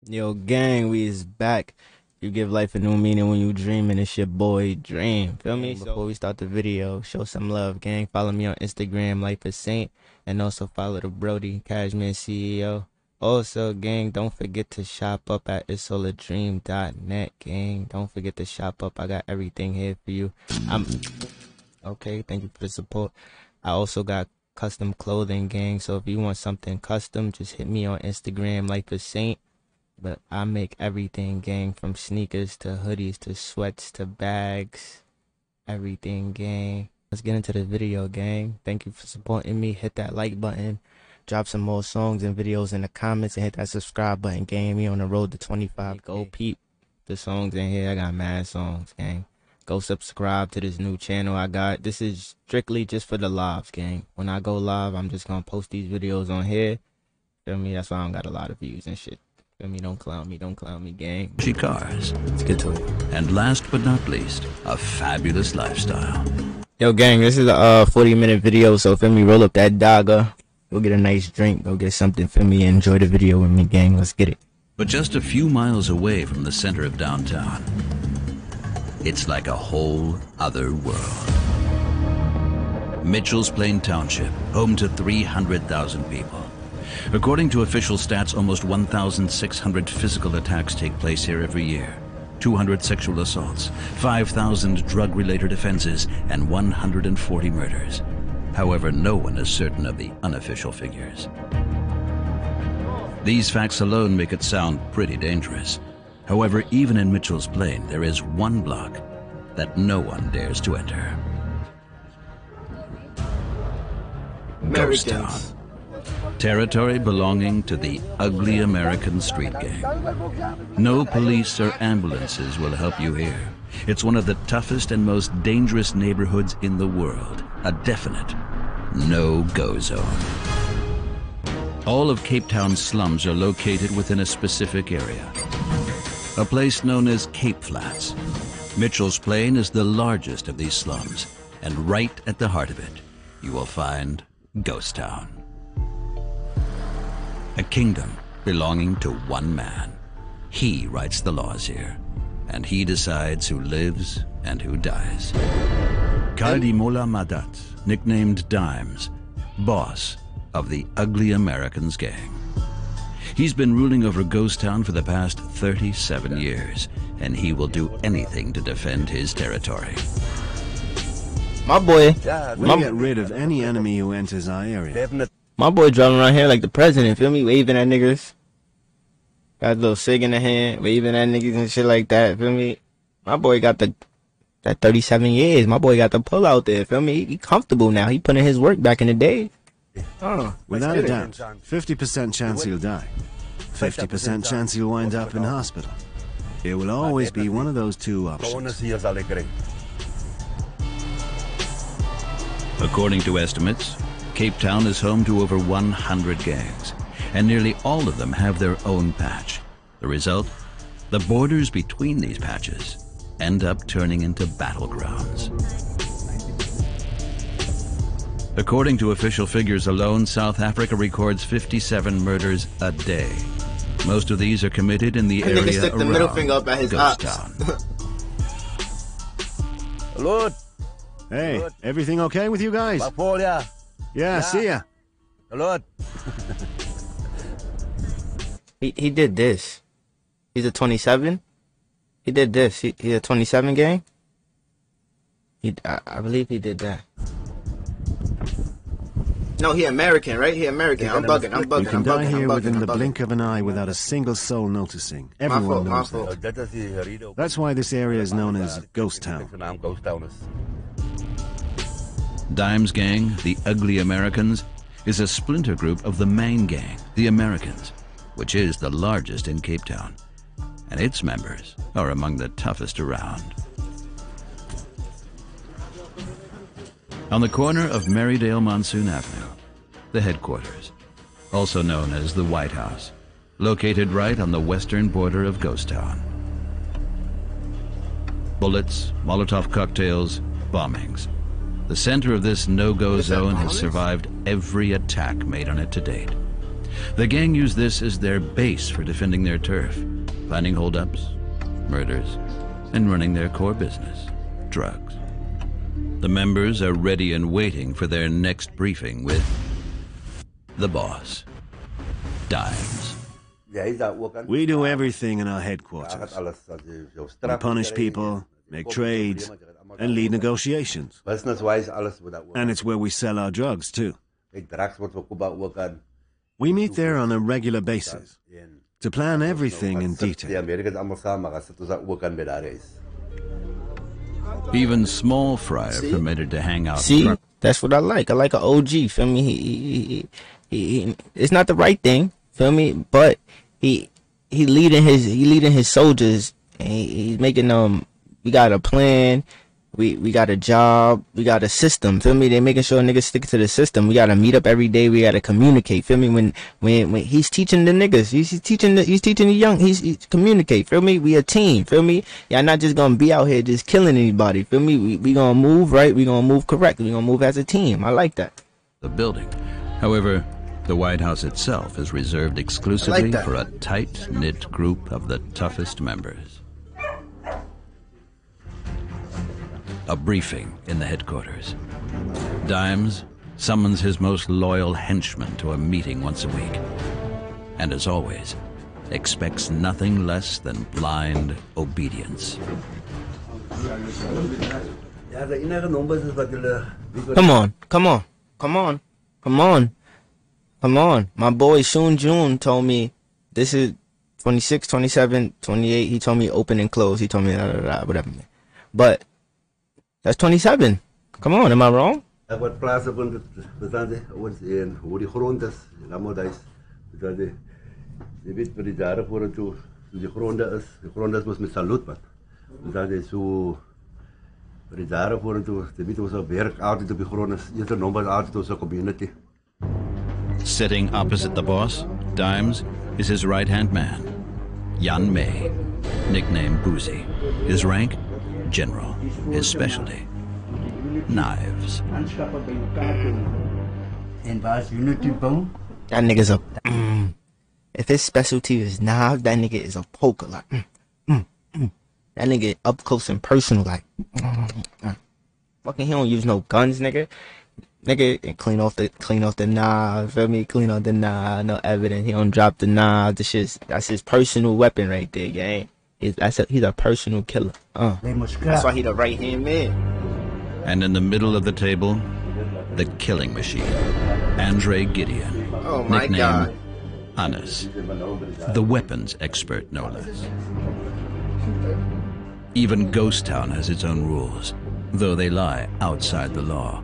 Yo, gang, we is back. You give life a new meaning when you dream, and it's your boy Dream. Feel me? Before we start the video, show some love, gang. Follow me on Instagram, Life is Saint, and also follow the Brody, Cashman CEO. Also, gang, don't forget to shop up at ITSALLADREAMTV, gang. Don't forget to shop up. I got everything here for you. Okay, thank you for the support. I also got custom clothing, gang. So if you want something custom, just hit me on Instagram, Life is Saint. But I make everything, gang, from sneakers to hoodies to sweats to bags, everything, gang. Let's get into the video, gang. Thank you for supporting me. Hit that like button. Drop some more songs and videos in the comments and hit that subscribe button, gang. We on the road to 25. Go peep the songs in here. I got mad songs, gang. Go subscribe to this new channel I got. This is strictly just for the lives, gang. When I go live, I'm just gonna post these videos on here. Feel me? That's why I don't got a lot of views and shit. Feel me? Don't clown me, gang. Cars. Let's get to it. And last but not least, a fabulous lifestyle. Yo, gang, this is a 40-minute video, so feel me, roll up that dogger. Go get a nice drink, go get something, feel me, enjoy the video with me, gang. Let's get it. But just a few miles away from the center of downtown, it's like a whole other world. Mitchell's Plain Township, home to 300,000 people. According to official stats, almost 1,600 physical attacks take place here every year. 200 sexual assaults, 5,000 drug-related offenses, and 140 murders. However, no one is certain of the unofficial figures. These facts alone make it sound pretty dangerous. However, even in Mitchell's Plain, there is one block that no one dares to enter. Ghost Town. Territory belonging to the ugly American street gang. No police or ambulances will help you here. It's one of the toughest and most dangerous neighborhoods in the world. A definite no-go zone. All of Cape Town's slums are located within a specific area. A place known as Cape Flats. Mitchell's Plain is the largest of these slums, and right at the heart of it, you will find Ghost Town. A kingdom belonging to one man. He writes the laws here, and he decides who lives and who dies. Kaldimola Madat, nicknamed Dimes, boss of the Ugly Americans gang. He's been ruling over Ghost Town for the past 37 years, and he will do anything to defend his territory. My boy, we get rid of any enemy who enters our area. my boy driving around here like the president, feel me? Waving at niggas. Got a little cig in the hand, waving at niggas and shit like that, feel me? My boy got that 37 years. My boy got the pull out there, feel me? He comfortable now. He putting his work back in the day. Oh, without a doubt, 50% chance he'll die. 50% chance he'll wind up in hospital. It will always be one of those two options. According to estimates, Cape Town is home to over 100 gangs, and nearly all of them have their own patch. The result? The borders between these patches end up turning into battlegrounds. According to official figures alone, South Africa records 57 murders a day. Most of these are committed in the area stick the around middle finger up at his Ghost ops. Town. Lord. Hey, everything okay with you guys? Yeah, see ya. Lord. He did this. He's a 27. He did this. He's a 27 gang. I believe he did that. No, he American, right? He American. I'm bugging. You can die here within the blink of an eye without a single soul noticing. Everyone knows that. That's why this area is known as Ghost Town. Dimes Gang, the Ugly Americans, is a splinter group of the main gang, the Americans, which is the largest in Cape Town, and its members are among the toughest around. On the corner of Marydale Monsoon Avenue, the headquarters, also known as the White House, located right on the western border of Ghost Town. Bullets, Molotov cocktails, bombings. The center of this no-go zone has survived every attack made on it to date. The gang use this as their base for defending their turf, planning holdups, murders, and running their core business, drugs. The members are ready and waiting for their next briefing with the boss, Dimes. We do everything in our headquarters. We punish people, make trades, and lead negotiations. And it's where we sell our drugs, too. We meet there on a regular basis to plan everything in detail. Even small fry are permitted to hang out. See, that's what I like. I like an OG. Feel me? He it's not the right thing. Feel me? But he leading his soldiers. And he's making We got a plan. We got a job, we got a system, feel me? They making sure niggas stick to the system. We gotta meet up every day, we gotta communicate, feel me? When he's teaching the niggas, he's teaching the young, he's communicate, feel me? We a team, feel me? Y'all not just gonna be out here just killing anybody, feel me? We gonna move right, we gonna move correctly, we gonna move as a team. I like that. The building. However, the White House itself is reserved exclusively for a tight-knit group of the toughest members. A briefing in the headquarters. Dimes summons his most loyal henchmen to a meeting once a week. And as always, expects nothing less than blind obedience. Come on. My boy Shun Jun told me this is 26, 27, 28. He told me open and close. He told me whatever. But that's 27. Come on, am I wrong? Sitting opposite the boss, Dimes is his right-hand man, Yan Mei, nicknamed Boozy. His rank? General. His specialty? Knives. That nigga's a... If his specialty is knives, that nigga is a poker. Like, That nigga up close and personal. Like, fucking, he don't use no guns, nigga. Nigga, clean off the knives. Feel me? Clean off the knives. No evidence. He don't drop the knives. That's his personal weapon right there, gang. He's a personal killer. That's why he the right hand man. And in the middle of the table, the killing machine, Andre Gideon, Oh my God. Anis, the weapons expert, no less. Even Ghost Town has its own rules, though they lie outside the law.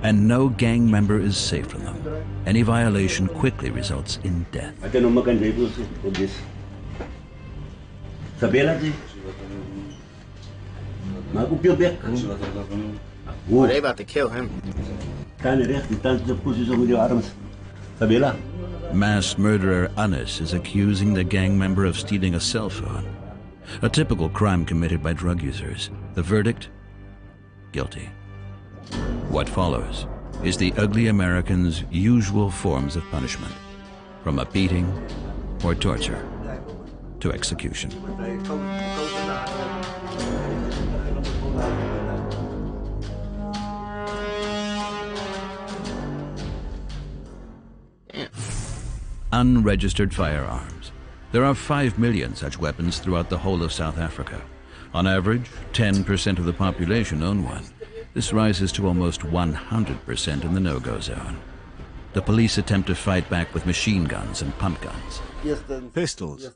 And no gang member is safe from them. Any violation quickly results in death. Are they about to kill him? Mass murderer Anis is accusing the gang member of stealing a cell phone. A typical crime committed by drug users. The verdict? Guilty. What follows is the ugly American's usual forms of punishment, from a beating or torture to execution. Unregistered firearms. There are 5 million such weapons throughout the whole of South Africa. On average, 10% of the population own one. This rises to almost 100% in the no-go zone. The police attempt to fight back with machine guns and pump guns. Pistols.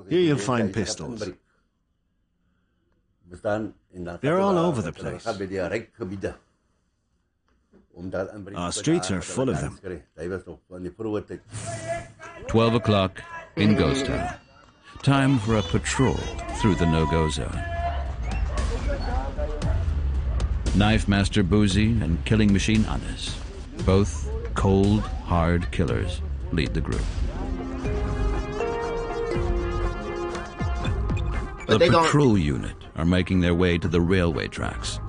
Here you'll find pistols. They're all over the place. Our streets are full of them. 12 o'clock in Ghost Town. Time for a patrol through the no-go zone. Knife Master Boozy and Killing Machine Anis, both cold, hard killers, lead the group. The patrol unit are making their way to the railway tracks,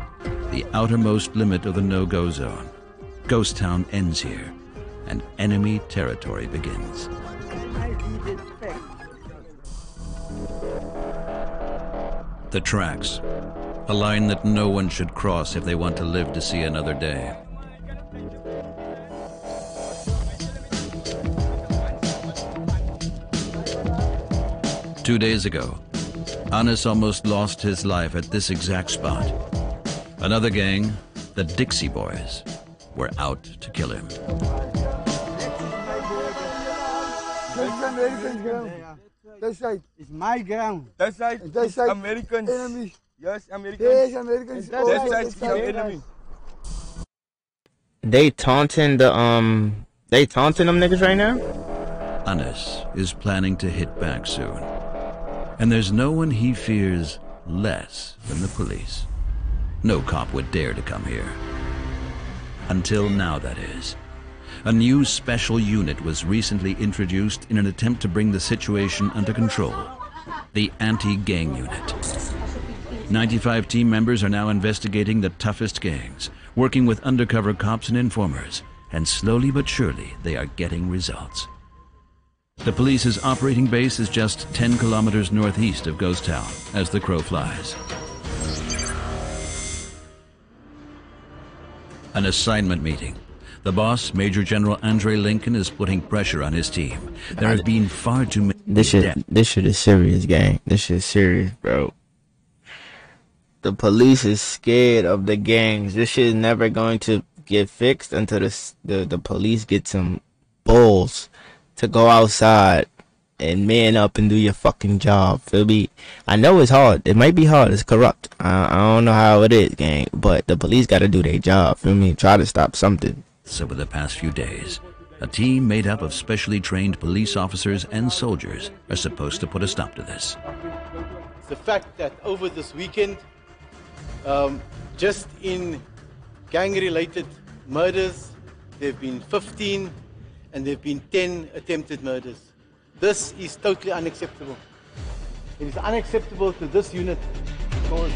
the outermost limit of the no-go zone. Ghost Town ends here, and enemy territory begins. The tracks, a line that no one should cross if they want to live to see another day. Two days ago, Anis almost lost his life at this exact spot. Another gang, the Dixie Boys, were out to kill him. This side is my ground. That side is Americans. Enemy. Yes, Americans. Yes, Americans. That side is your enemy. They taunting them niggas right now? Anis is planning to hit back soon. And there's no one he fears less than the police. No cop would dare to come here. Until now, that is. A new special unit was recently introduced in an attempt to bring the situation under control. The Anti-Gang Unit. 95 team members are now investigating the toughest gangs, working with undercover cops and informers, and slowly but surely they are getting results. The police's operating base is just 10 kilometers northeast of Ghost Town as the crow flies. An assignment meeting. The boss, Major General Andre Lincoln, is putting pressure on his team. There have been far too many This shit is serious, gang. This shit is serious, bro. The police is scared of the gangs. This shit is never going to get fixed until the police get some balls to go outside and man up and do your fucking job. Feel me? I know it's hard. It might be hard. It's corrupt. I don't know how it is, gang. But the police got to do their job. Feel me? Try to stop something. Over the past few days, a team made up of specially trained police officers and soldiers are supposed to put a stop to this. The fact that over this weekend, just in gang-related murders, there have been 15 and there have been 10 attempted murders. This is totally unacceptable. It is unacceptable to this unit because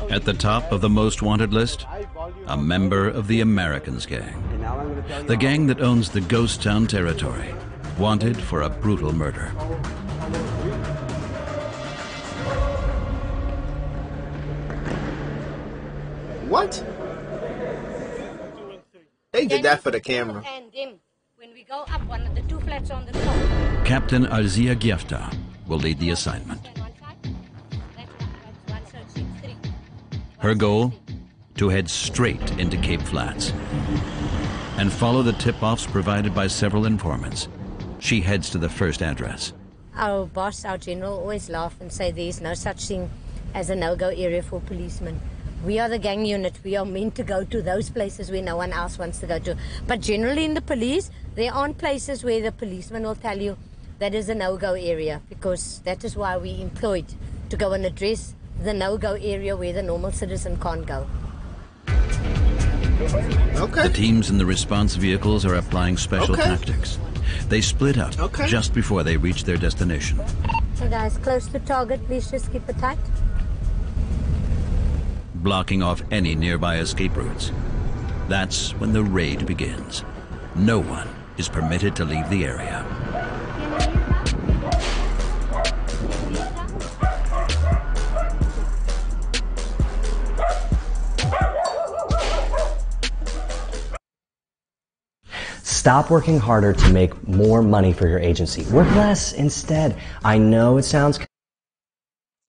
at the top of the most wanted list, a member of the Americans gang. The gang that owns the Ghost Town territory, wanted for a brutal murder. What? They did that for the camera. And them, when we go up one of the two flats on the top. Captain Arzia Giefta will lead the assignment. Her goal? To head straight into Cape Flats and follow the tip-offs provided by several informants. She heads to the first address. Our boss, our general, always laugh and say there is no such thing as a no-go area for policemen. We are the gang unit. We are meant to go to those places where no one else wants to go to. But generally in the police, there aren't places where the policeman will tell you that is a no-go area, because that is why we employed to go and address the no-go area where the normal citizen can't go. Okay. The teams in the response vehicles are applying special tactics. They split up just before they reach their destination. So guys, close to target, please just keep it tight. Blocking off any nearby escape routes. That's when the raid begins. No one is permitted to leave the area. Stop working harder to make more money for your agency. Work less instead. I know it sounds...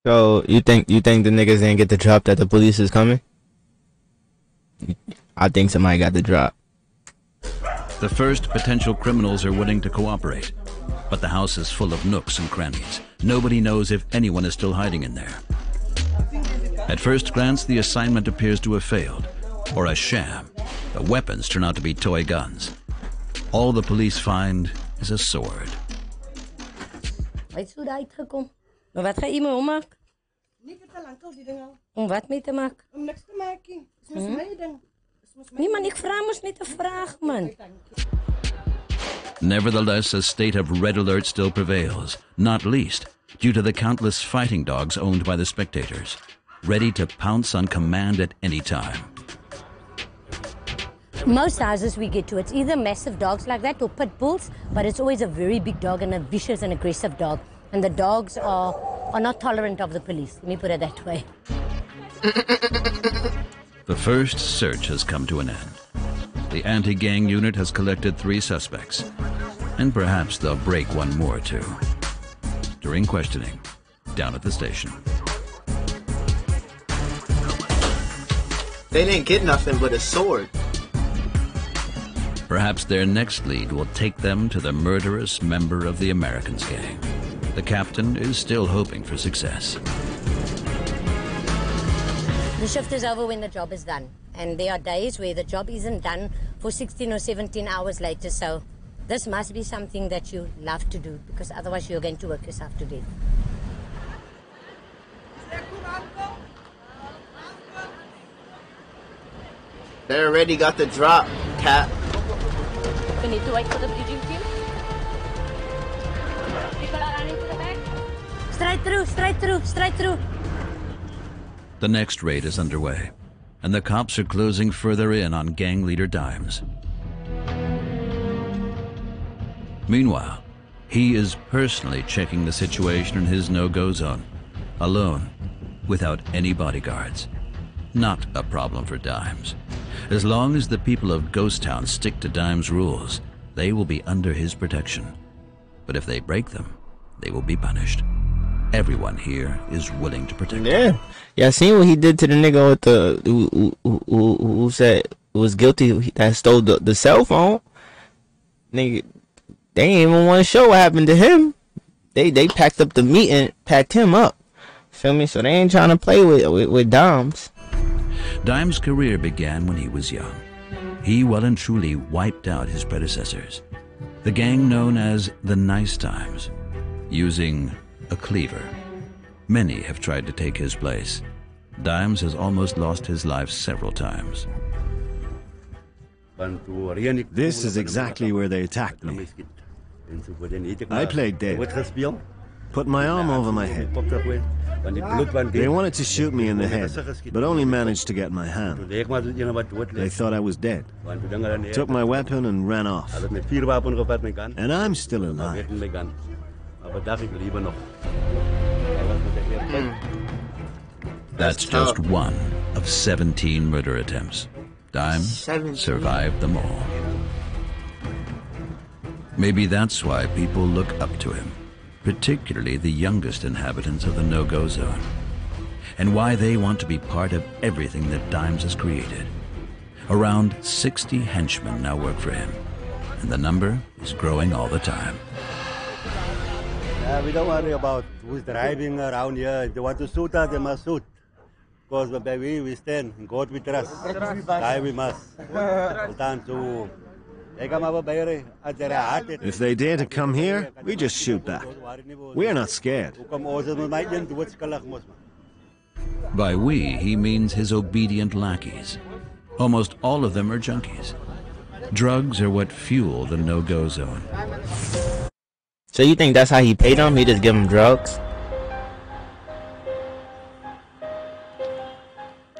So you think the niggas didn't get the drop that the police is coming? I think somebody got the drop. The first potential criminals are willing to cooperate, but the house is full of nooks and crannies. Nobody knows if anyone is still hiding in there. At first glance, the assignment appears to have failed, or a sham. The weapons turn out to be toy guns. All the police find is a sword. Weet hoe dat uitgekom? Maar wat ga je me ommaak? Niet te lang al die dingen. Om wat mee te maken? Om niks te maken. Het is mijn ding. Nee man, ik vraag me niet te vragen man. Nevertheless, a state of red alert still prevails, not least due to the countless fighting dogs owned by the spectators, ready to pounce on command at any time. Most houses we get to, it's either massive dogs like that or pit bulls, but it's always a very big dog and a vicious and aggressive dog. And the dogs are are not tolerant of the police. Let me put it that way. The first search has come to an end. The anti-gang unit has collected 3 suspects, and perhaps they'll break one more too. During questioning, down at the station. They didn't get nothing but a sword. Perhaps their next lead will take them to the murderous member of the Americans gang. The captain is still hoping for success. The shift is over when the job is done. And there are days where the job isn't done for 16 or 17 hours later. So this must be something that you love to do, because otherwise you're going to work yourself to death. They already got the drop, Cap. We need to wait for the bridging team. People are running to the back. Straight through, straight through, straight through. The next raid is underway, and the cops are closing further in on gang leader Dimes. Meanwhile, he is personally checking the situation in his no-go zone, alone, without any bodyguards. Not a problem for Dimes. As long as the people of Ghost Town stick to Dimes' rules, they will be under his protection. But if they break them, they will be punished. Everyone here is willing to protect him. Yeah, seen what he did to the nigga with the who said was guilty that stole the cell phone. Nigga, they ain't even want to show what happened to him. They packed up the meat and packed him up. Feel me? So they ain't trying to play with Dimes. Dimes' career began when he was young. He well and truly wiped out his predecessors, the gang known as the Nice Times, using a cleaver. Many have tried to take his place. Dimes has almost lost his life several times. This is exactly where they attacked me. I played dead, put my arm over my head. They wanted to shoot me in the head, but only managed to get my hand. They thought I was dead, took my weapon and ran off. And I'm still alive. That's just one of 17 murder attempts. Dimes survived them all. Maybe that's why people look up to him, particularly the youngest inhabitants of the no-go zone, and why they want to be part of everything that Dimes has created. Around 60 henchmen now work for him, and the number is growing all the time. We don't worry about who's driving around here. If they want to shoot us, they must shoot. Because by we stand, in God we trust. Die we must. If they dare to come here, we just shoot back. We are not scared. By we, he means his obedient lackeys. Almost all of them are junkies. Drugs are what fuel the no-go zone. So you think that's how he paid them? He just give them drugs?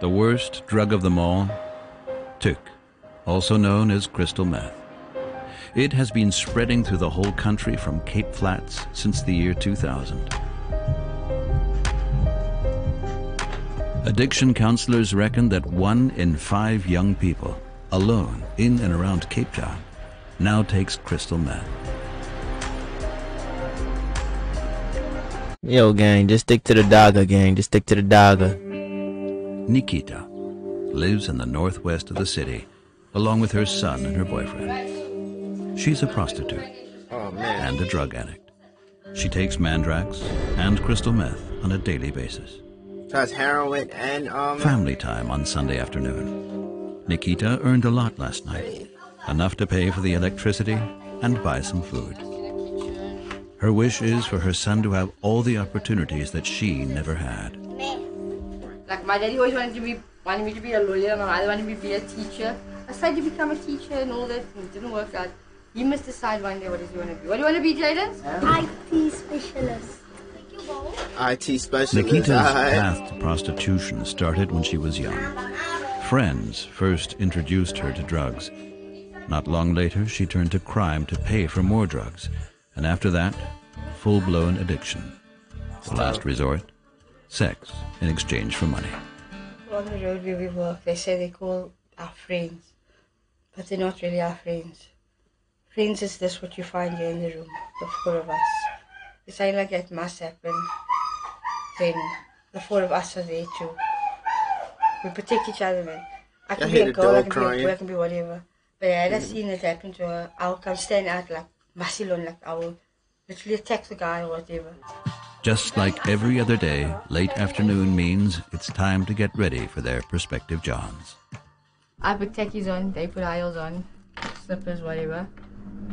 The worst drug of them all, Tuk, also known as crystal meth. It has been spreading through the whole country from Cape Flats since the year 2000. Addiction counselors reckon that 1 in 5 young people alone in and around Cape Town now takes crystal meth. Yo, gang, just stick to the dagga, gang. Just stick to the dagga. Nikita lives in the northwest of the city, along with her son and her boyfriend. She's a prostitute and a drug addict. She takes Mandrax and crystal meth on a daily basis. Tries heroin and Family time on Sunday afternoon. Nikita earned a lot last night, enough to pay for the electricity and buy some food. Her wish is for her son to have all the opportunities that she never had. Like my daddy always wanted me to be a lawyer, and my mother wanted me to be a teacher. I tried to become a teacher and all that, and it didn't work out. You must decide one day what does you want to be. What do you want to be, Jaden? IT specialist. IT specialist. Nikita's path to prostitution started when she was young. Friends first introduced her to drugs. Not long later, she turned to crime to pay for more drugs. And after that, full-blown addiction. The last resort, sex in exchange for money. On the road where we work, they say they call our friends, but they're not really our friends. Friends is this what you find here in the room, the four of us. If something like that must happen, then the four of us are there too. We protect each other, man. I can be a girl, I can be a boy, I can be whatever. But had I seen it happen to her, I will come stand out like Masilon, like I will literally attack the guy or whatever. Just like every other day, late afternoon means it's time to get ready for their prospective Johns. I put tackies on, they put heels on, slippers, whatever,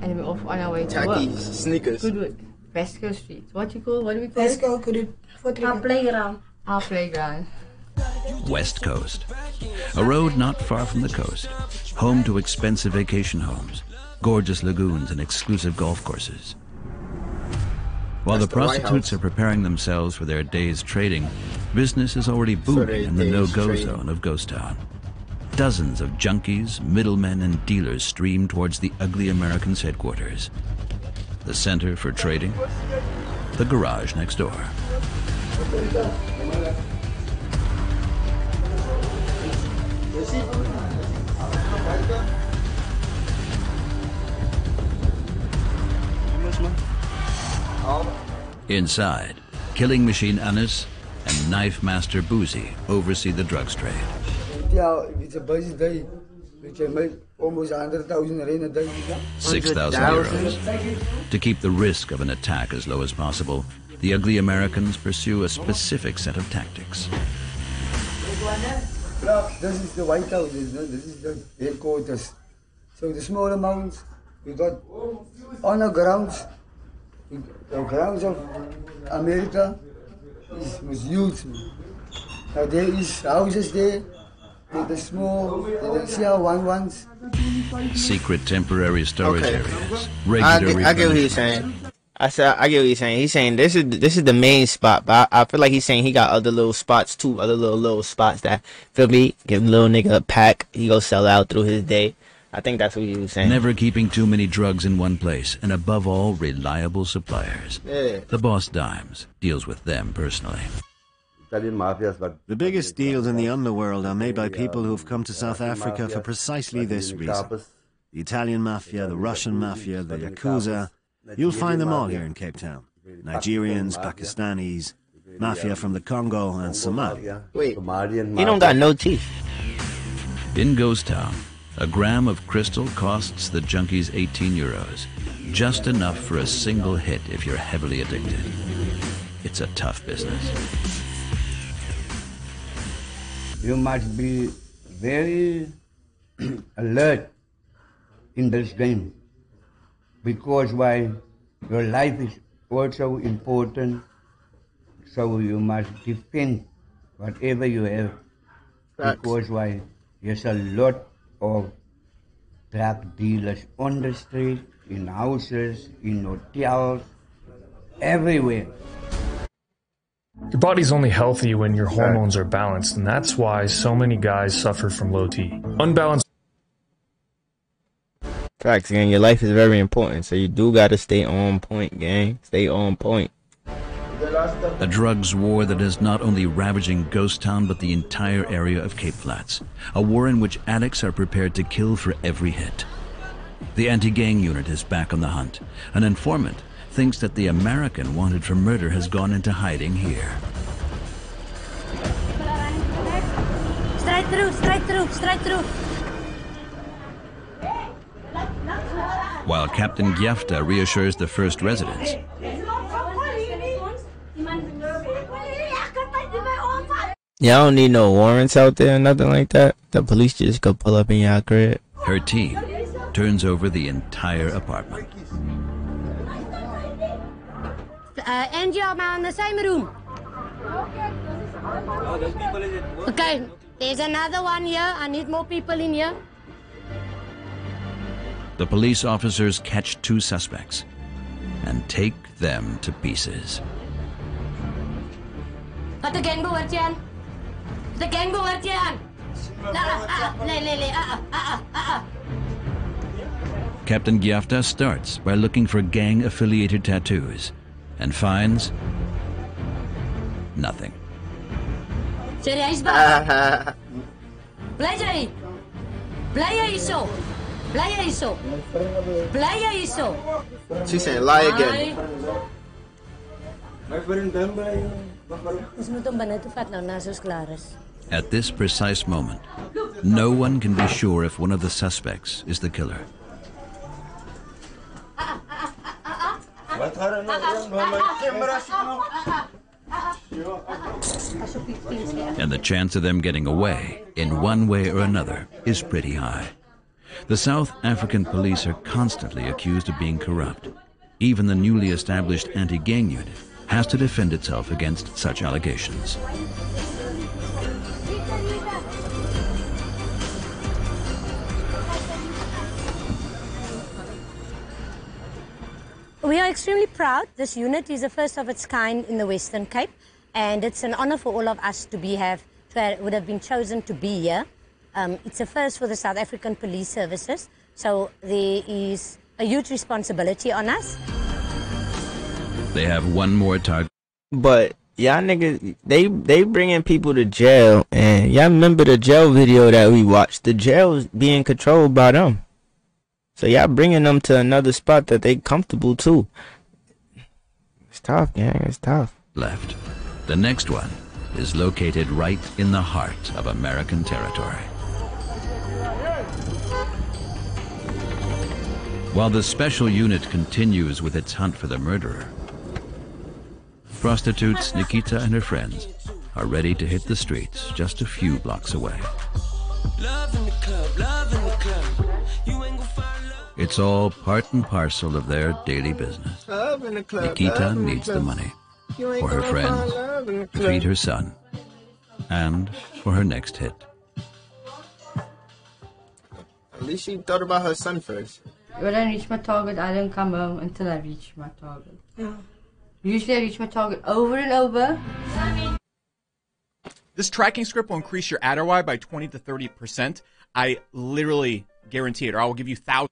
and then we're off on our way to work. Tackies, sneakers. Good work. Vasco Street. What do we call Vasco, good. Our playground. Our playground. West Coast, a road not far from the coast, home to expensive vacation homes, gorgeous lagoons and exclusive golf courses. While the prostitutes are preparing themselves for their day's trading, business is already booming in the no-go zone of Ghost Town. Dozens of junkies, middlemen, and dealers stream towards the ugly Americans' headquarters. The center for trading, the garage next door. Inside, killing machine Anis and knife master Boozy oversee the drugs trade. Yeah, it's a busy day. We can make almost 100,000 rand a day. 6,000 euros. To keep the risk of an attack as low as possible, the ugly Americans pursue a specific set of tactics. This is the White House, this is the headquarters. So the small amounts we got on the grounds. The grounds of America was huge. Now there is houses there with the small, the CR11s. Secret temporary storage areas. Regular I get what he's saying. I get what he's saying. He's saying this is the main spot, but I feel like he's saying he got other little spots too, other little spots that, feel me, give a little nigga a pack, he go sell out through his day. I think that's what he was saying. Never keeping too many drugs in one place, and above all, reliable suppliers. Yeah. The boss Dimes deals with them personally. The biggest deals in the underworld are made by people who have come to South Africa for precisely this reason. The Italian mafia, the Russian mafia, the Yakuza. You'll find them all here in Cape Town. Nigerians, Pakistanis, mafia from the Congo and Somalia. Wait, he don't got no teeth. In Ghost Town, a gram of crystal costs the junkies 18 euros. Just enough for a single hit if you're heavily addicted. It's a tough business. You must be very alert in this game, because why, your life is also important, so you must defend whatever you have. Because why, there's a lot of drug dealers on the street, in houses, in hotels, everywhere. Your body's only healthy when your hormones are balanced, and that's why so many guys suffer from low T. Unbalanced. Facts, gang. Your life is very important, so you do gotta stay on point, gang. Stay on point. A drugs war that is not only ravaging Ghost Town, but the entire area of Cape Flats. A war in which addicts are prepared to kill for every hit. The anti-gang unit is back on the hunt. An informant thinks that the American wanted for murder has gone into hiding here. Straight through, straight through, straight through. While Captain Giafta reassures the first residents, Y'all don't need no warrants out there or nothing like that. The police just go pull up in y'all crib. her team turns over the entire apartment. Angie, I'm in the same room. Okay, there's another one here. I need more people in here. The police officers catch two suspects and take them to pieces. Wat de gang behoort jy aan? De gang behoort jy aan? Captain Giafta starts by looking for gang-affiliated tattoos and finds nothing. Sê hy's back. Bly jy? Bly jy hierso? Bly jy hierso? Bly jy hierso? She saying lie again. Ons moet hom binne toe vat nou na soos klaar is. At this precise moment, no one can be sure if one of the suspects is the killer. And the chance of them getting away in one way or another is pretty high. The South African police are constantly accused of being corrupt. Even the newly established anti-gang unit has to defend itself against such allegations. We are extremely proud. This unit is the first of its kind in the Western Cape, and it's an honor for all of us to would have been chosen to be here. It's a first for the South African Police Services, so there is a huge responsibility on us. They have one more target. But y'all niggas, they bringing people to jail, and y'all remember the jail video that we watched? The jail's being controlled by them. So y'all bringing them to another spot that they comfortable too. It's tough, gang. It's tough. Left. The next one is located right in the heart of American territory. While the special unit continues with its hunt for the murderer, prostitutes Nikita and her friends are ready to hit the streets just a few blocks away. It's all part and parcel of their daily business. Nikita needs the money for her friends, to feed her son, and for her next hit. At least she thought about her son first. When I reach my target, I don't come home until I reach my target. Yeah. Usually I reach my target over and over. This tracking script will increase your ad ROI by 20 to 30%. I literally guarantee it, or I will give you thousands.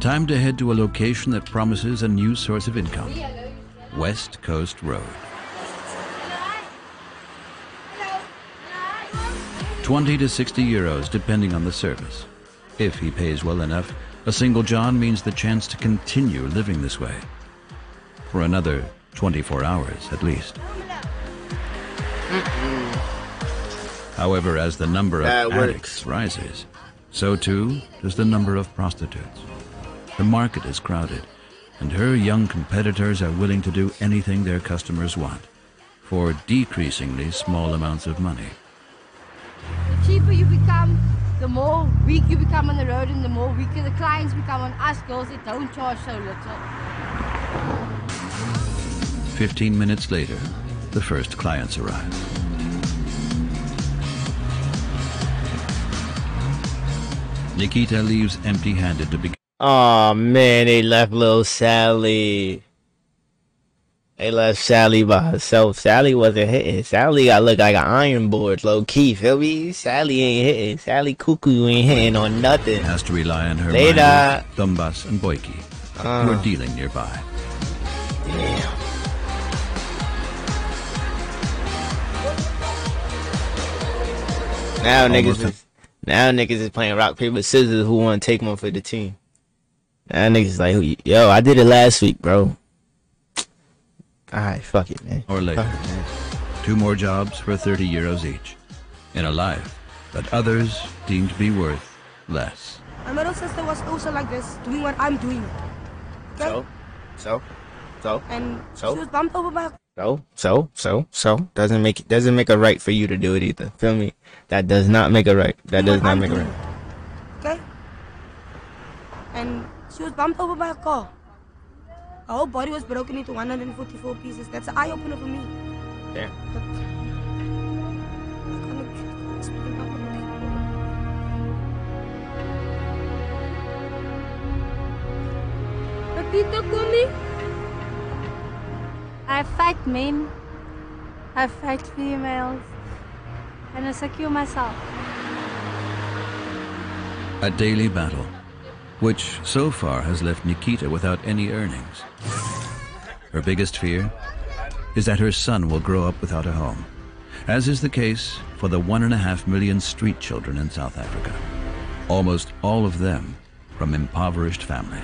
Time to head to a location that promises a new source of income. West Coast Road. 20 to 60 euros depending on the service. If he pays well enough, a single John means the chance to continue living this way. For another 24 hours at least. However, as the number of addicts rises, so too does the number of prostitutes. The market is crowded, and her young competitors are willing to do anything their customers want for decreasingly small amounts of money. The cheaper you become, the more weak you become on the road, and the more weaker the clients become on us girls that don't charge so little. 15 minutes later, the first clients arrive. Nikita leaves empty-handed to begin. Oh man, they left little Sally. They left Sally by herself. Sally wasn't hitting. Sally got look like an iron board, low key. Feel me? Sally ain't hitting. Sally Cuckoo ain't hitting on nothing. Has to rely on her Later. minders, Dumbas and Boyki, who are dealing nearby. Damn. Now niggas is playing rock paper scissors. Who want to take one for the team? Now niggas like, yo, I did it last week, bro. Alright, fuck it, man. Or later. 2 more jobs for 30 euros each. In a life that others deem to be worth less. My middle sister was also like this, doing what I'm doing. Okay? And she was bumped over by So doesn't make a right for you to do it either. Feel me? That does not make a right. That does not make a right. Okay? And she was bumped over by a car. Her whole body was broken into 144 pieces. That's an eye-opener for me. Damn. But I can't explain how Papito, Kumi. I fight men. I fight females. And I secure myself. A daily battle, which so far has left Nikita without any earnings. Her biggest fear is that her son will grow up without a home, as is the case for the 1.5 million street children in South Africa, almost all of them from impoverished families.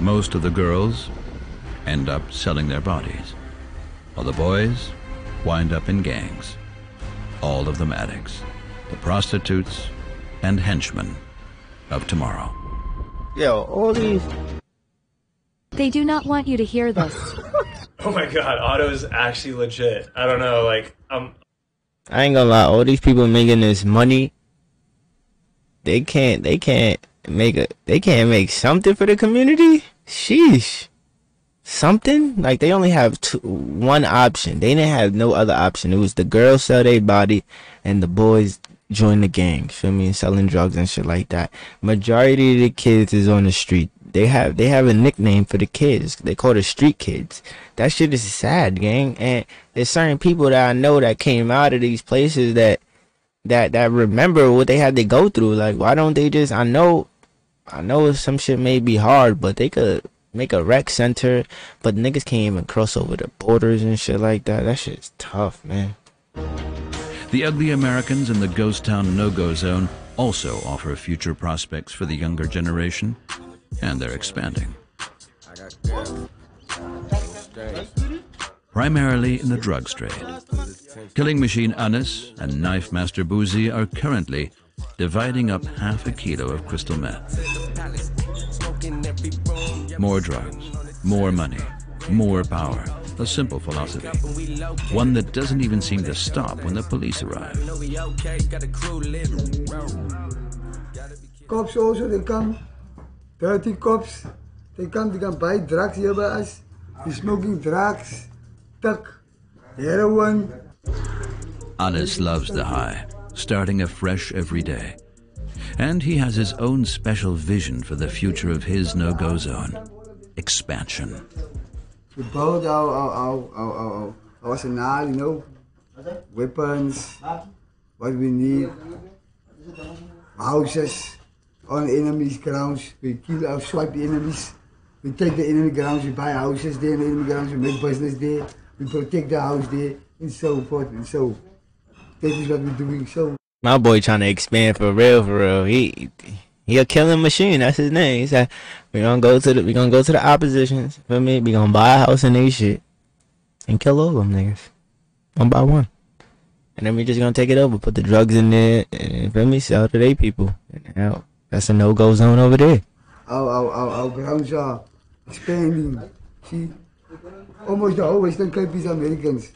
Most of the girls end up selling their bodies, while the boys wind up in gangs, all of them addicts, the prostitutes and henchmen of tomorrow. Yo, all these... They do not want you to hear this. Oh my god, Otto is actually legit. I don't know, like, I ain't gonna lie, all these people making this money, they can't make something for the community? Sheesh. Something? Like, they only have one option. They didn't have no other option. It was the girls sell their body and the boys join the gang, feel me, selling drugs and shit like that. Majority of the kids is on the street. They have a nickname for the kids. They call it street kids. That shit is sad, gang. And there's certain people that I know that came out of these places that remember what they had to go through. Like, why don't they just, I know some shit may be hard, but they could make a rec center, but niggas can't even cross over the borders and shit like that. That shit's tough, man. The ugly Americans in the ghost town no-go zone also offer future prospects for the younger generation, and they're expanding. Primarily in the drugs trade. Killing machine Anis and knife master Boozy are currently dividing up half a kilo of crystal meth. More drugs, more money, more power. A simple philosophy. One that doesn't even seem to stop when the police arrive. Cops also, they come, 30 cops, they can buy drugs here by us. We're smoking drugs, tuck, heroin. Anis loves the high, starting afresh every day. And he has his own special vision for the future of his no-go zone. Expansion. We build our arsenal, you know, weapons, what we need, houses on enemies' grounds. We kill or swipe the enemies. We take the enemy grounds, we buy houses there in the enemy grounds, we make business there, we protect the house there, and so forth and so. That is what we're doing. So my boy trying to expand for real. He a killing machine. That's his name. He said we gonna go to the oppositions. Feel me? We gonna buy a house and they shit and kill all of them niggas, one by one. And then we just gonna take it over, put the drugs in there, and feel me, sell to they people. And now that's a no-go zone over there. Our grounds are expanding. See, almost the whole Western Cape is Americans.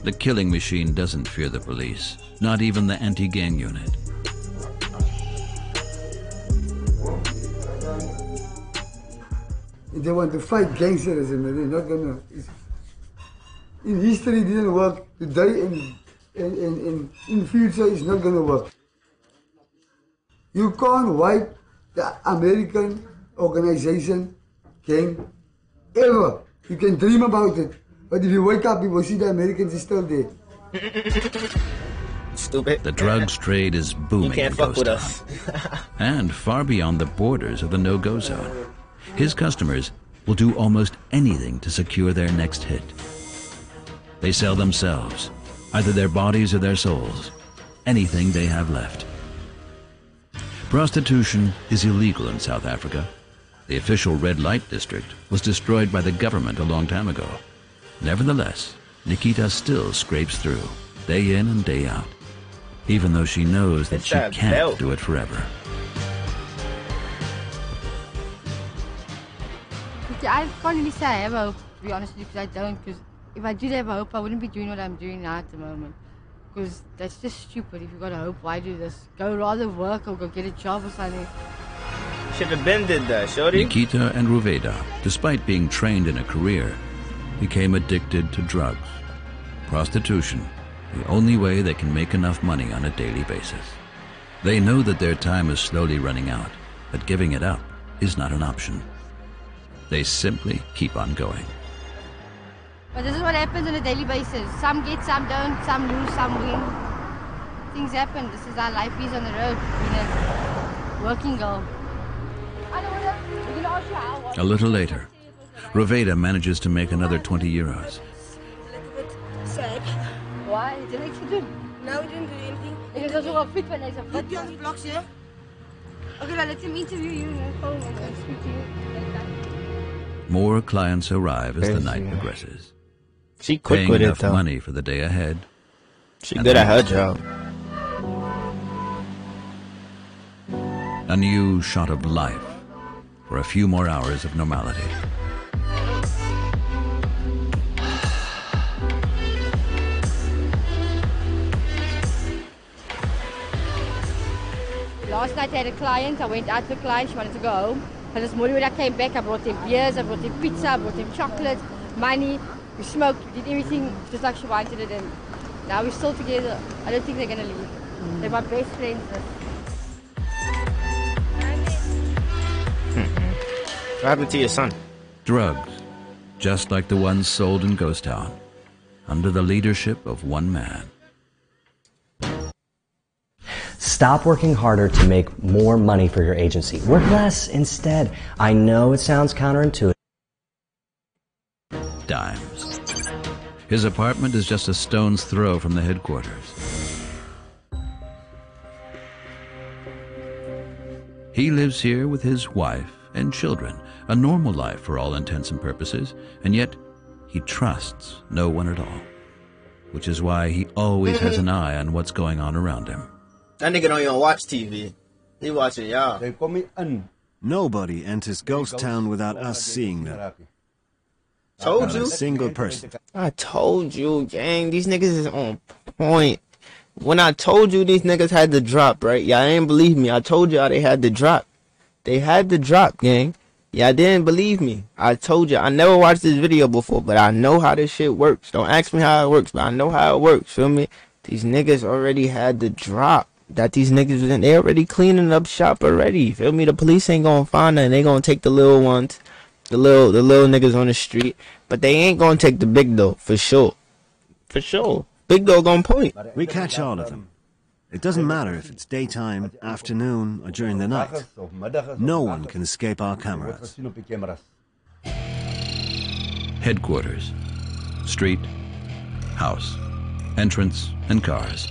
The killing machine doesn't fear the police, not even the anti-gang unit. If they want to fight gangsterism, they're not gonna. In history, it didn't work. Today, in the future, it's not gonna work. You can't wipe the American organization gang ever. You can dream about it, but if you wake up, you will see the Americans is still there. Stupid. The drugs trade is booming. You can't fuck with us. And far beyond the borders of the no-go zone. His customers will do almost anything to secure their next hit. They sell themselves, either their bodies or their souls, anything they have left. Prostitution is illegal in South Africa. The official red light district was destroyed by the government a long time ago. Nevertheless, Nikita still scrapes through, day in and day out, even though she knows that she can't do it forever. I can't really say I have a hope, to be honest with you, because I don't. Because if I did have a hope, I wouldn't be doing what I'm doing now at the moment. Because that's just stupid. If you've got a hope, why do this? Go rather work or go get a job or something. Should have been did that, shorty. Nikita and Ruveda, despite being trained in a career, became addicted to drugs. Prostitution, the only way they can make enough money on a daily basis. They know that their time is slowly running out, but giving it up is not an option. They simply keep on going. But this is what happens on a daily basis. Some get, some don't, some lose, some win. things happen. This is our life is on the road. Being a working girl. A little later, Raveda manages to make another 20 euros. Sad. Why? Did you do? No, we didn't do anything. It was also a fit when there's a fit. You on the blocks, yeah? Okay, now let him interview you and then phone and then speak to you. More clients arrive as the night progresses. She quick paying with enough it though. money for the day ahead. She good at her job. A new shot of life for a few more hours of normality. Last night I had a client. I went out to a client. She wanted to go home. And this morning when I came back, I brought him beers, I brought him pizza, I brought him chocolate, money. We smoked, we did everything just like she wanted it. And now we're still together. I don't think they're going to leave. They're my best friends. What happened to your son? Drugs, just like the ones sold in Ghost Town, under the leadership of one man. Stop working harder to make more money for your agency. Work less instead. I know it sounds counterintuitive. Dimes. His apartment is just a stone's throw from the headquarters. He lives here with his wife and children, a normal life for all intents and purposes, and yet he trusts no one at all, which is why he always has an eye on what's going on around him. That nigga don't even watch TV. He watching y'all. They call me Nobody enters Ghost Town without us seeing them. Told Not you. a single person. I told you, gang. These niggas is on point. When I told you these niggas had the drop, right? Y'all ain't believe me. I told y'all they had the drop. They had the drop, gang. Y'all didn't believe me. I told you. I never watched this video before, but I know how this shit works. Don't ask me how it works, but I know how it works. Feel me? These niggas already had the drop. That these niggas was in. They already cleaning up shop already. Feel me? The police ain't gonna find nothing. They gonna take the little ones, the little niggas on the street, but they ain't gonna take the big though, for sure. For sure. Big dog on point. We catch all of them. It doesn't matter if it's daytime, afternoon, or during the night. No one can escape our cameras. Headquarters, street, house, entrance, and cars.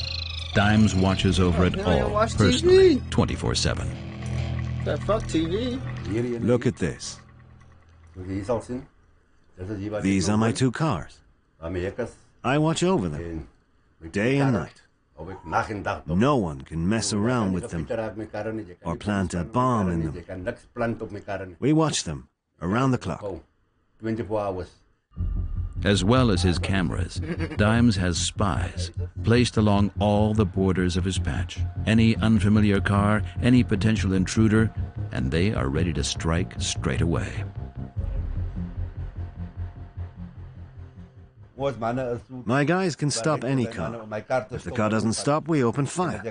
Dimes watches over it all, personally, 24/7. The fuck TV? Look at this. These are my two cars. I watch over them, day and night. No one can mess around with them or plant a bomb in them. We watch them around the clock. 24 hours. As well as his cameras, Dimes has spies placed along all the borders of his patch. Any unfamiliar car, any potential intruder, and they are ready to strike straight away. My guys can stop any car. If the car doesn't stop, we open fire.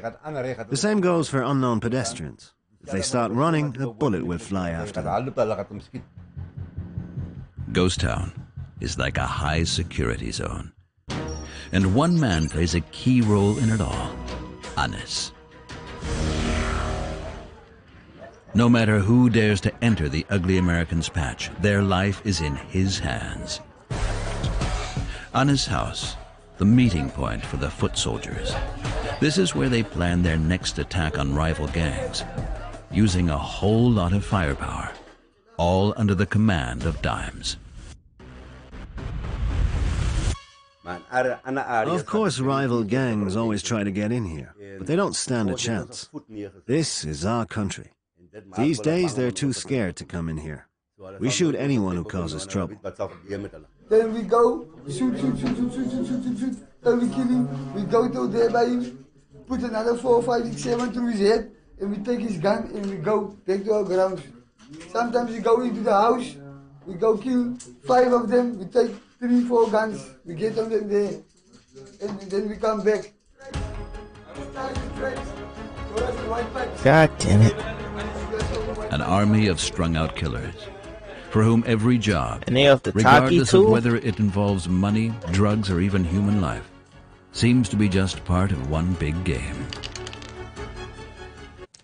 The same goes for unknown pedestrians. If they start running, a bullet will fly after them. Ghost Town is like a high security zone. And one man plays a key role in it all, Anis. No matter who dares to enter the ugly American's patch, their life is in his hands. Anis' house, the meeting point for the foot soldiers. This is where they plan their next attack on rival gangs, using a whole lot of firepower, all under the command of Dimes. Of course, rival gangs always try to get in here, but they don't stand a chance. This is our country. These days, they're too scared to come in here. We shoot anyone who causes trouble. Then we go, shoot, and we kill him. We go to there by him, put another 4, 5, 6, 7 through his head, and we take his gun and we go back to our grounds. Sometimes we go into the house, we go kill 5 of them, we take 3, 4 guns, we get them there, and then we come back. God damn it. An army of strung-out killers, for whom every job, And they off the talkie regardless too? of whether it involves money, drugs, or even human life, seems to be just part of one big game.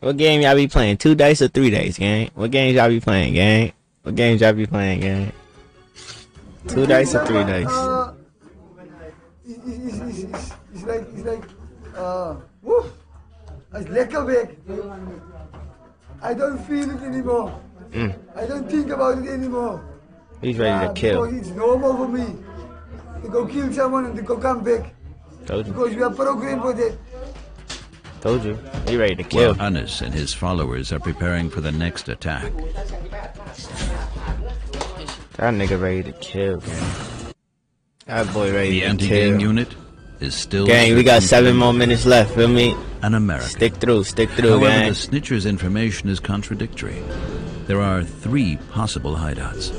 What game y'all be playing? 2 dice or 3 dice, gang? What games y'all be playing, gang? What games y'all be playing, gang? 2 dice or 3 dice? It's like, woof. It's lekker weg. I don't feel it anymore. I don't think about it anymore. He's ready to kill. It's normal for me to go kill someone and to go come back. Told you. Because we are programmed for that. Told you. He ready to kill. While Anis and his followers are preparing for the next attack. That nigga ready to kill, gang. That boy ready The to kill. anti-gang unit is still... Gang, we got 7 more minutes left, feel me? An American. Stick through, However, gang. the snitcher's information is contradictory. There are 3 possible hideouts.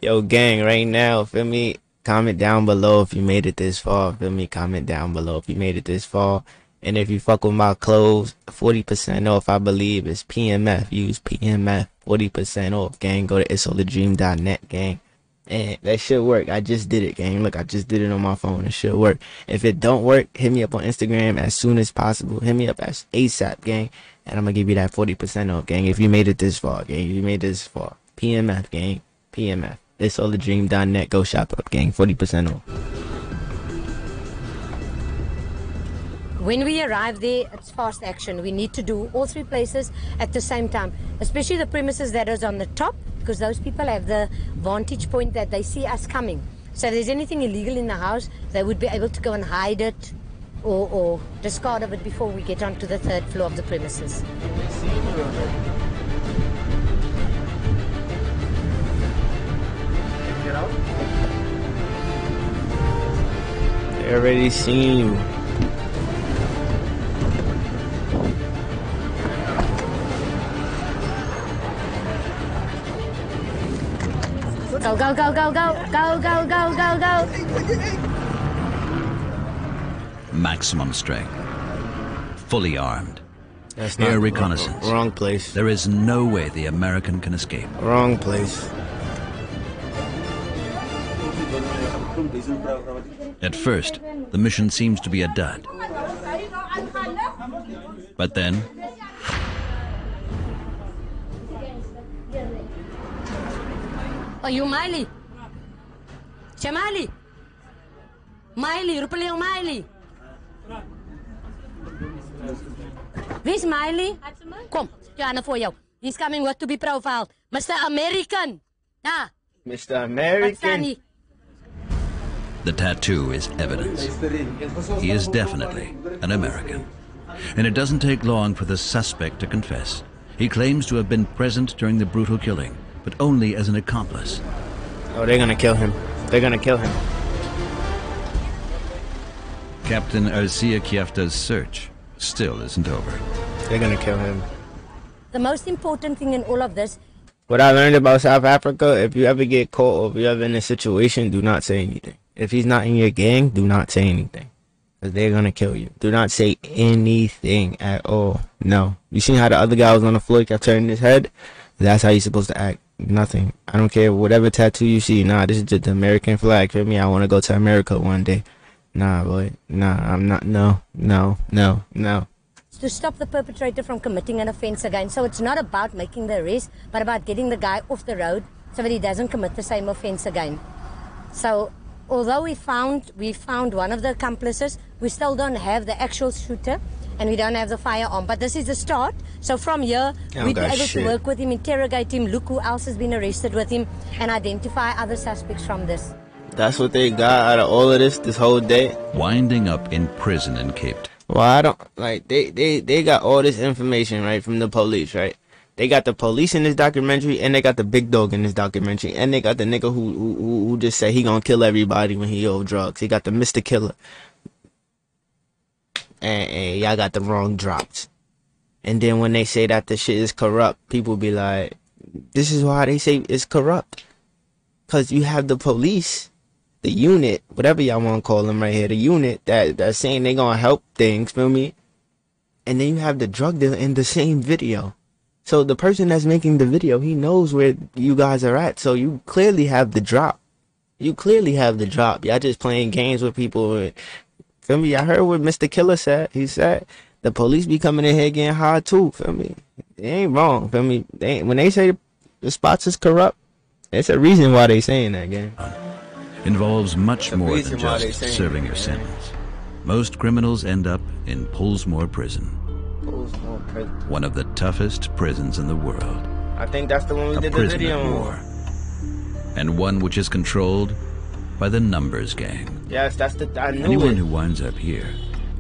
Yo, gang, right now, feel me? Comment down below if you made it this far, feel me? Comment down below if you made it this far. And if you fuck with my clothes, 40% off, I believe, is PMF. Use PMF, 40% off, gang. Go to ITSALLADREAM.net, gang. And that should work. I just did it, gang. Look, I just did it on my phone. It should work. If it don't work, hit me up on Instagram as soon as possible. Hit me up as ASAP, gang. And I'm going to give you that 40% off, gang. If you made it this far, gang. If you made it this far. PMF, gang. PMF. ITSALLADREAM.net. Go shop up, gang. 40% off. When we arrive there, it's fast action. We need to do all 3 places at the same time, especially the premises that is on the top, because those people have the vantage point that they see us coming. So if there's anything illegal in the house, they would be able to go and hide it or discard of it before we get onto the 3rd floor of the premises. They already seen you. Go, go, go, go, go, go, go, go, go, go. Maximum strength. Fully armed. That's Air not reconnaissance. Wrong place. There is no way the American can escape. Wrong place. At first, the mission seems to be a dud. But then, Oh, you Miley? Jamali? Miley, roep hulle Miley. Wie's Miley? Kom, Jana voor jou. He's coming what to be profiled. Mr. American. Ah. Mr. American. the tattoo is evidence. He is definitely an American. And it doesn't take long for the suspect to confess. He claims to have been present during the brutal killing, but only as an accomplice. Oh, they're gonna kill him. They're gonna kill him. Captain Arzia Kiafta's search still isn't over. They're gonna kill him. The most important thing in all of this... What I learned about South Africa, if you ever get caught or if you're ever in a situation, do not say anything. If he's not in your gang, do not say anything. Because they're gonna kill you. Do not say anything at all. No. You seen how the other guy was on the floor, kept turning his head? That's how you're supposed to act. Nothing. I don't care whatever tattoo you see. Nah, this is just the American flag. For me, I want to go to America one day. Nah, boy. Nah, I'm not. No. To stop the perpetrator from committing an offense again. So it's not about making the arrest, but about getting the guy off the road so that he doesn't commit the same offense again. So although we found one of the accomplices, we still don't have the actual shooter and we don't have the firearm. But this is the start. So from here, we'd be able to work with him, interrogate him, look who else has been arrested with him, and identify other suspects from this. That's what they got out of all of this whole day. Winding up in prison in Cape Town. Well, I don't like they got all this information right from the police, right? They got the police in this documentary, and they got the big dog in this documentary, and they got the nigga who just said he gonna kill everybody when he off drugs. He got the Mr. Killer, and y'all got the wrong drops. And then when they say that the shit is corrupt, people be like, this is why they say it's corrupt, cause you have the police. The unit, whatever y'all want to call them right here, the unit that's saying they gonna help things, feel me? And then you have the drug dealer in the same video. So the person that's making the video, he knows where you guys are at. So you clearly have the drop. You clearly have the drop. Y'all just playing games with people. Feel me? I heard what Mr. Killer said. He said the police be coming in here getting high too. Feel me? They ain't wrong. Feel me? When they say the spots is corrupt, it's a reason why they saying that, gang. Involves much more than just serving your sentence. Most criminals end up in Pollsmoor Prison. One of the toughest prisons in the world. I think that's the one we did the video on. And one which is controlled by the numbers gang. Yes, that's the. I knew Anyone it. who winds up here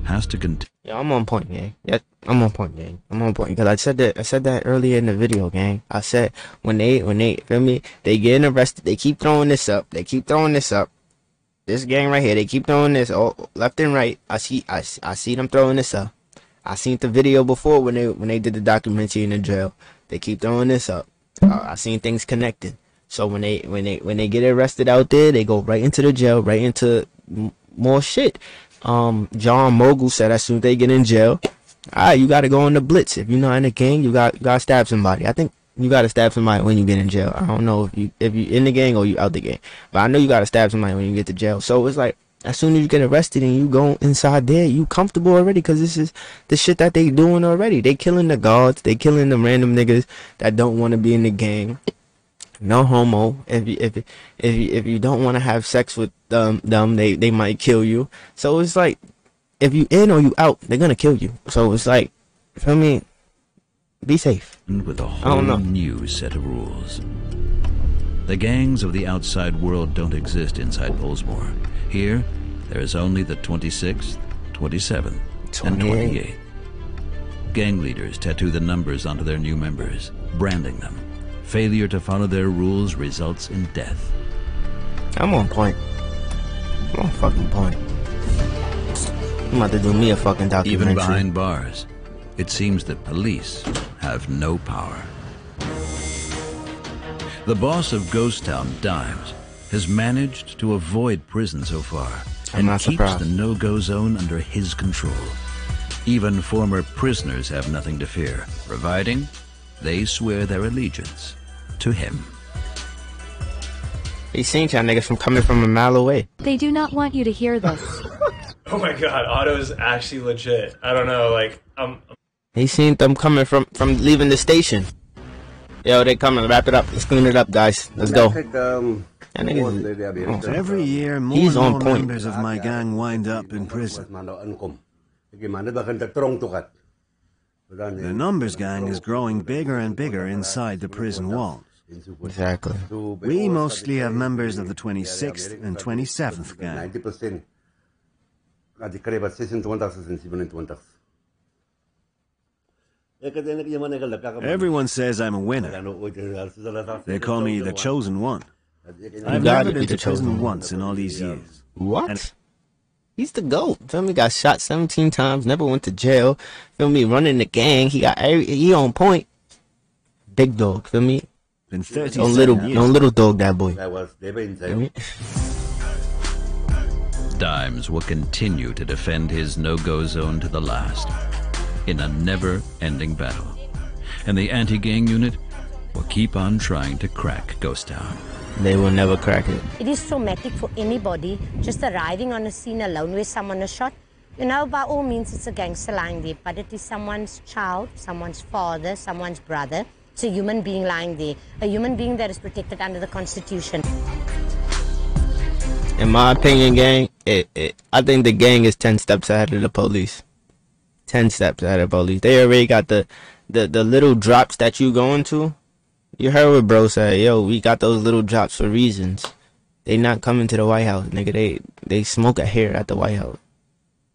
has to continue. Yeah, I'm on point, gang. Yeah, I'm on point, gang. I'm on point because I said that earlier in the video, gang. I said when they feel me, they getting arrested. They keep throwing this up. They keep throwing this up. This gang right here, they keep throwing this all left and right. I see them throwing this up. I seen the video before when they did the documentary in the jail. They keep throwing this up. I seen things connected. So when they get arrested out there, they go right into the jail, right into more shit. John Mogul said as soon as they get in jail, you gotta go on the blitz. If you're not in the gang, you gotta stab somebody. I think you gotta stab somebody when you get in jail. I don't know if you in the gang or you out the gang, but I know you gotta stab somebody when you get to jail. So it's like as soon as you get arrested and you go inside there, you comfortable already because this is the shit that they doing already. They killing the guards, they killing the random niggas that don't want to be in the gang. No homo. If you don't want to have sex with them, they might kill you. So it's like if you in or you out, they're gonna kill you. So it's like, feel me? Be safe. With a whole new set of rules. The gangs of the outside world don't exist inside Pollsmoor. Here, there is only the 26th, 27th, and 28th. Gang leaders tattoo the numbers onto their new members, branding them. Failure to follow their rules results in death. I'm on point. I'm on fucking point. I'm about to do me a fucking documentary. Even behind bars, it seems that police have no power. The boss of Ghost Town, Dimes, has managed to avoid prison so far and keeps the no-go zone under his control. Even former prisoners have nothing to fear, providing they swear their allegiance to him. He seen y'all niggas from coming from a mile away. They do not want you to hear this. Oh my god, Otto's actually legit. I don't know, like, He seen them coming from leaving the station. Yo, they coming. Wrap it up. Let's clean it up, guys. Let's go. Every year, more He's and on more point. members of my gang wind up in prison. The numbers gang is growing bigger and bigger inside the prison walls. Exactly. We mostly have members of the 26th and 27th gang. 90%. Everyone says I'm a winner. They call me the chosen one. I've gotta never be been the to prison chosen one. once in all these years. What? He's the GOAT. Feel me? Got shot 17 times. Never went to jail. Feel me? Running the gang. He on point. Big dog. Feel me? Been 37 Don't little dog that boy. Dimes will continue to defend his no-go zone to the last in a never-ending battle. And the anti-gang unit will keep on trying to crack Ghost Town. They will never crack it. It is traumatic for anybody just arriving on a scene alone where someone is shot. You know, by all means, it's a gangster lying there, but it is someone's child, someone's father, someone's brother. It's a human being lying there, a human being that is protected under the Constitution. In my opinion, gang, I think the gang is 10 steps ahead of the police. 10 steps ahead of the police. They already got the little drops that you going to. You heard what bro said. Yo, we got those little drops for reasons. They not coming to the White House, nigga. They smoke a hair at the White House.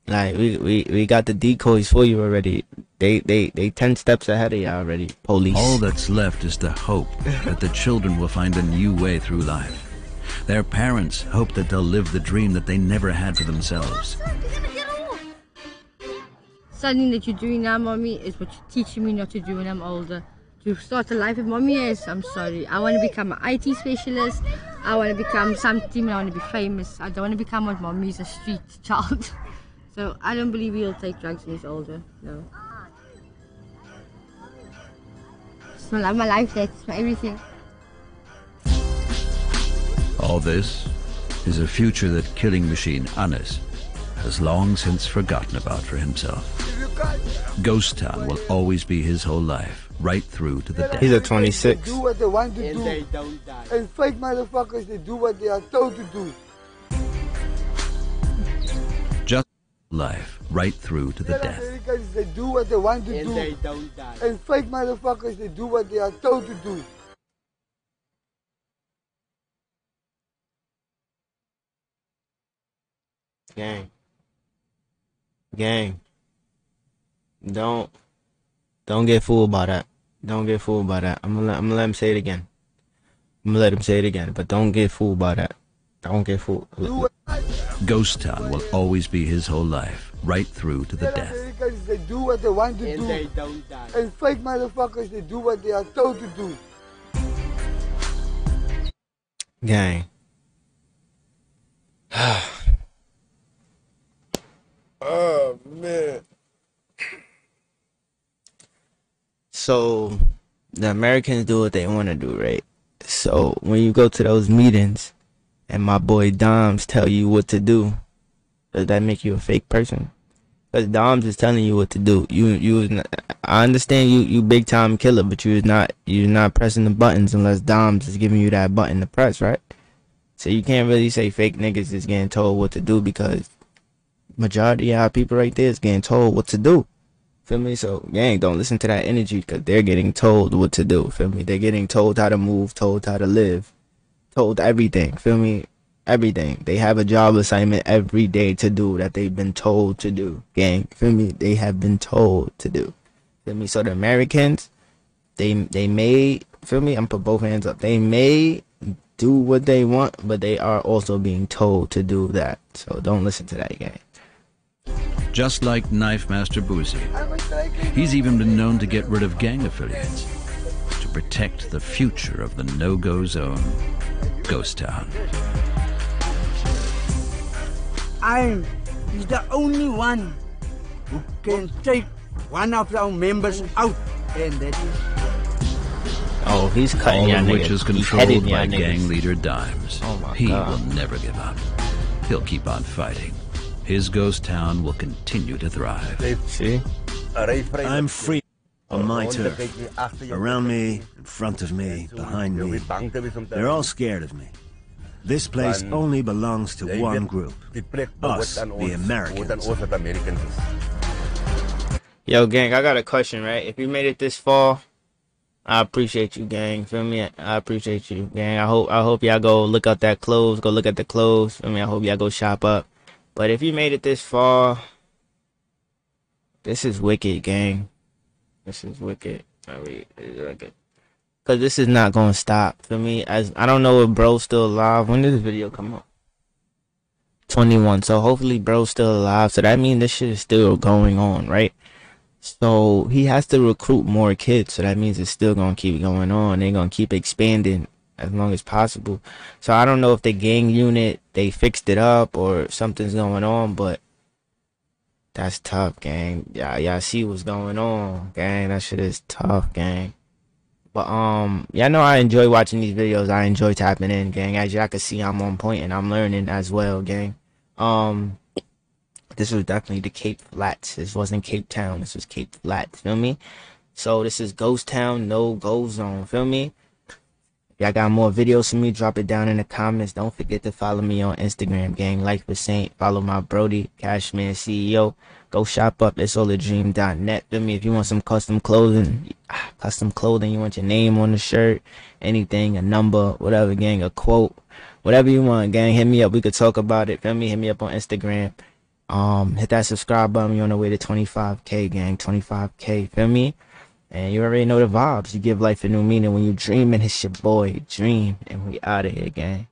Like, we got the decoys for you already. They 10 steps ahead of you already, police. All that's left is the hope that the children will find a new way through life. Their parents hope that they'll live the dream that they never had for themselves. Something that you're doing now, mommy, is what you're teaching me not to do when I'm older. To start a life with mommy, yes, I'm sorry. I want to become an IT specialist. I want to become something. I want to be famous. I don't want to become what mommy is, a street child. So I don't believe he'll take drugs when he's older. No. It's my life, that's my everything. All this is a future that killing machine Anis has long since forgotten about for himself. Ghost Town will always be his whole life, right through to the death. He's a 26. They do what they want to do. They don't die. And fake motherfuckers, they do what they are told to do. Just life, right through to the death. Americans, they do what they want to And do. they don't die. And fake motherfuckers, they do what they are told to do. Gang. Don't get fooled by that. Don't get fooled by that. I'm gonna let him say it again. I'm gonna let him say it again, but don't get fooled by that. Don't get fooled. Ghost Town will always be his whole life, right through to the death. Americans, they do what they want to And do. they don't die. And fake motherfuckers, they do what they are told to do. Gang. Oh, man. So the Americans do what they want to do, right? So when you go to those meetings and my boy Doms tell you what to do, does that make you a fake person? Because Doms is telling you what to do. I understand you big time killer, but you're not pressing the buttons unless Doms is giving you that button to press, right? So you can't really say fake niggas is getting told what to do, because majority of our people right there is getting told what to do. Feel me? So gang, don't listen to that energy, because they're getting told what to do. Feel me? They're getting told how to move, told how to live, told everything. Feel me? Everything. They have a job assignment every day to do that they've been told to do. Gang, feel me? They have been told to do. Feel me? So the Americans, they may, feel me? I'm put both hands up. They may do what they want, but they are also being told to do that. So don't listen to that, gang. Just like Knife Master Boozy, he's even been known to get rid of gang affiliates to protect the future of the no-go zone, Ghost Town. I'm the only one who can take one of our members out, and that is... Oh, he's cutting All y'all of which niggas. is He's controlled heading by y'all gang niggas. leader Dimes. Oh my He God. will never give up. He'll keep on fighting. His ghost town will continue to thrive. See? I'm free on my turf. Around me, in front of me, behind me. They're all scared of me. This place only belongs to one group. Us, the Americans. Yo, gang, I got a question, right? If you made it this far, I appreciate you, gang. Feel me? I appreciate you, gang. I hope y'all go look up that clothes. Go look at the clothes. Feel me? I hope y'all go shop up. But if you made it this far, this is wicked, gang. This is wicked. I mean, it's wicked. Cause this is not gonna stop. For me, as I don't know if bro's still alive. When did this video come up? 21. So hopefully bro's still alive. So that means this shit is still going on, right? So he has to recruit more kids. So that means it's still gonna keep going on. They're gonna keep expanding as long as possible. So I don't know if the gang unit, they fixed it up or something's going on, but that's tough, gang. Y'all see what's going on, gang. That shit is tough, gang. But y'all know I enjoy watching these videos. I enjoy tapping in, gang. As y'all can see, I'm on point and I'm learning as well, gang. This was definitely the Cape Flats. This wasn't Cape Town. This was Cape Flats. Feel me? So this is Ghost Town, no go zone. Feel me? If y'all got more videos from me, drop it down in the comments. Don't forget to follow me on Instagram, gang. Life with Saint. Follow my Brody, Cashman CEO. Go shop up ITSALLADREAM.net. Feel me? If you want some custom clothing, you want your name on the shirt, anything, a number, whatever, gang, a quote, whatever you want, gang, hit me up. We could talk about it. Feel me? Hit me up on Instagram. Hit that subscribe button. You're on the way to 25K, gang. 25K. Feel me? And you already know the vibes. You give life a new meaning when you dream, and it's your boy Dream. And we out of here, gang.